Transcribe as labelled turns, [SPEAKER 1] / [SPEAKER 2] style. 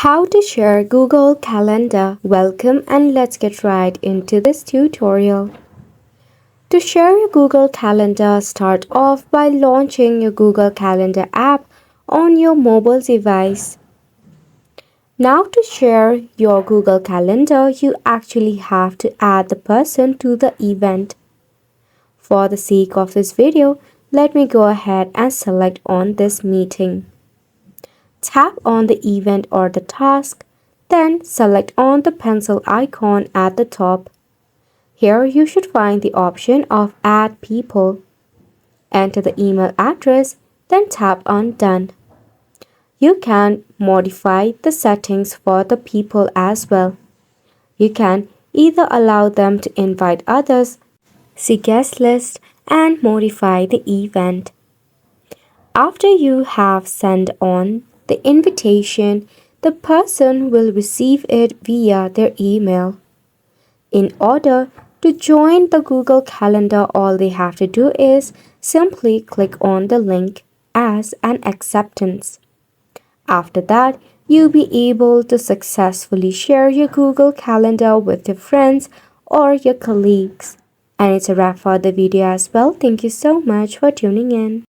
[SPEAKER 1] How to share Google Calendar. Welcome and let's get right into this tutorial. To share your Google Calendar, start off by launching your Google Calendar app on your mobile device. Now to share your Google Calendar, you actually have to add the person to the event. For the sake of this video, let me go ahead and select on this meeting. Tap on the event or the task, then select on the pencil icon at the top. Here you should find the option of Add People. Enter the email address, then tap on Done. You can modify the settings for the people as well. You can either allow them to invite others, see guest list, and modify the event. After you have sent on the invitation, the person will receive it via their email. In order to join the Google Calendar, all they have to do is simply click on the link as an acceptance. After that, you'll be able to successfully share your Google Calendar with your friends or your colleagues. And it's a wrap for the video as well. Thank you so much for tuning in.